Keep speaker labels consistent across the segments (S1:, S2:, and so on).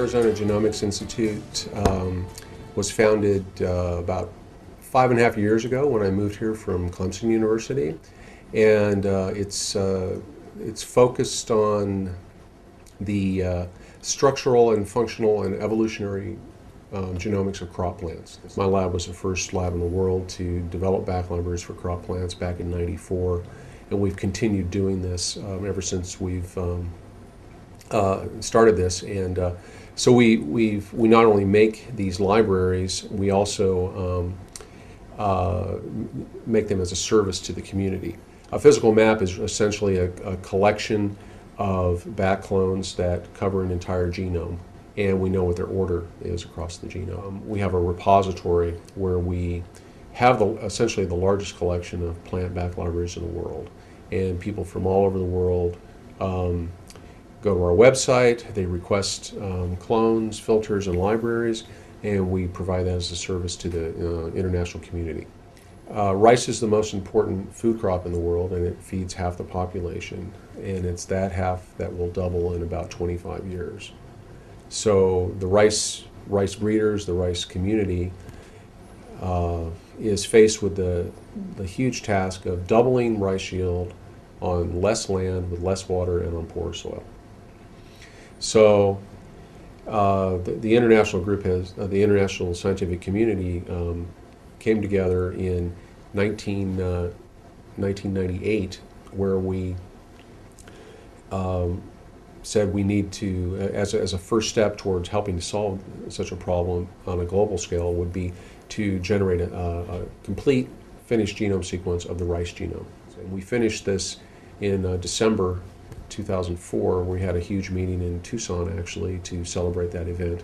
S1: Arizona Genomics Institute was founded about 5.5 years ago when I moved here from Clemson University, and it's focused on the structural and functional and evolutionary genomics of crop plants. My lab was the first lab in the world to develop back libraries for crop plants back in '94, and we've continued doing this ever since we've started this. And so we not only make these libraries, we also make them as a service to the community. A physical map is essentially a collection of back clones that cover an entire genome, and we know what their order is across the genome. We have a repository where we have essentially the largest collection of plant back libraries in the world, and people from all over the world go to our website, they request clones, filters, and libraries, and we provide that as a service to the international community. Rice is the most important food crop in the world, and it feeds half the population, and it's that half that will double in about 25 years. So the rice breeders, the rice community is faced with the huge task of doubling rice yield on less land with less water and on poor soil. So the international group the international scientific community came together in 1998, where we said we need to, as a first step towards helping to solve such a problem on a global scale, would be to generate a complete finished genome sequence of the rice genome. And we finished this in December 2004. We had a huge meeting in Tucson, actually, to celebrate that event,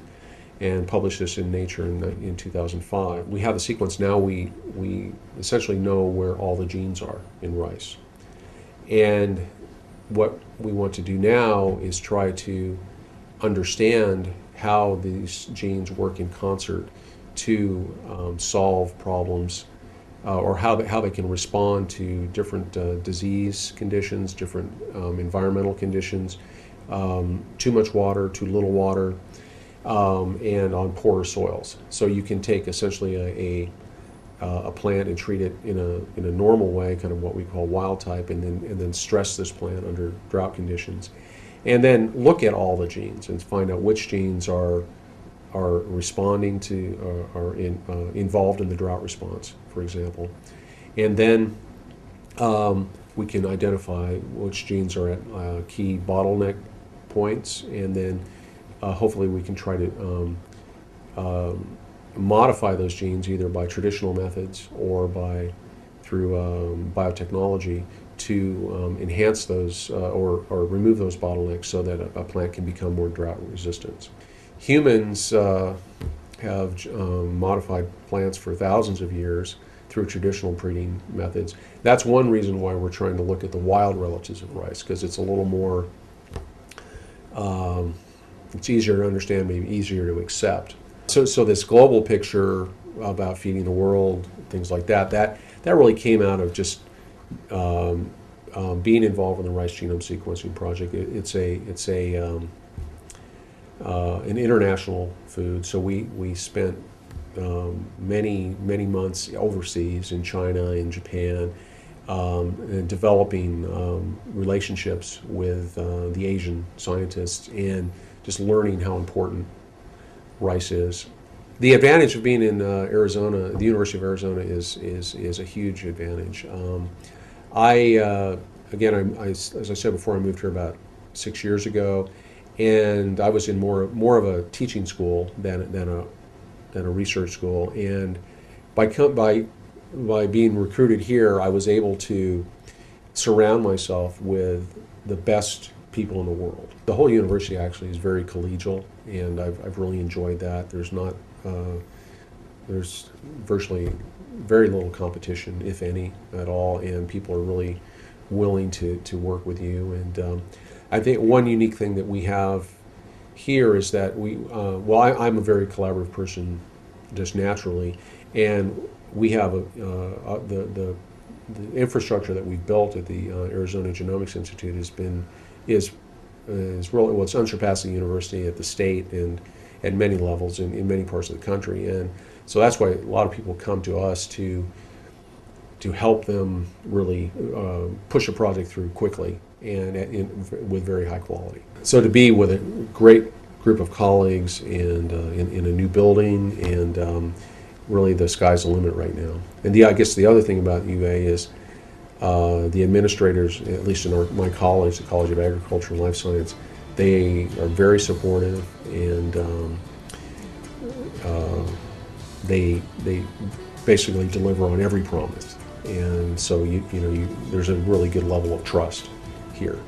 S1: and published this in Nature in 2005. We have the sequence now. We essentially know where all the genes are in rice. And what we want to do now is try to understand how these genes work in concert to solve problems, or how they can respond to different disease conditions, different environmental conditions, too much water, too little water, and on poorer soils. So you can take essentially a plant and treat it in a normal way, kind of what we call wild type, and then stress this plant under drought conditions, and then look at all the genes and find out which genes are responding to, are involved in the drought response, for example. And then we can identify which genes are at key bottleneck points, and then hopefully we can try to modify those genes either by traditional methods or through biotechnology to enhance those or remove those bottlenecks so that a plant can become more drought resistant. Humans have modified plants for thousands of years through traditional breeding methods. That's one reason why we're trying to look at the wild relatives of rice, because it's a little more, it's easier to understand, maybe easier to accept. So this global picture about feeding the world, things like that really came out of just being involved in the Rice Genome Sequencing Project. It's an international food, so we spent many months overseas in China, in Japan, and developing relationships with the Asian scientists and just learning how important rice is. The advantage of being in Arizona, the University of Arizona, is a huge advantage. As I said before, I moved here about 6 years ago, and I was in more of a teaching school than a research school. And by being recruited here, I was able to surround myself with the best people in the world. The whole university actually is very collegial, and I've really enjoyed that. There's virtually very little competition, if any, at all, and people are really willing to work with you. And I think one unique thing that we have here is that I'm a very collaborative person just naturally, and we have the infrastructure that we've built at the Arizona Genomics Institute is is really, well, it's unsurpassing university at the state and at many levels in many parts of the country. And so that's why a lot of people come to us to help them really push a project through quickly and with very high quality. So to be with a great group of colleagues and in a new building, and really the sky's the limit right now. And I guess the other thing about UA is the administrators, at least in my college, the College of Agriculture and Life Science, they are very supportive, and they basically deliver on every promise. And so there's a really good level of trust here.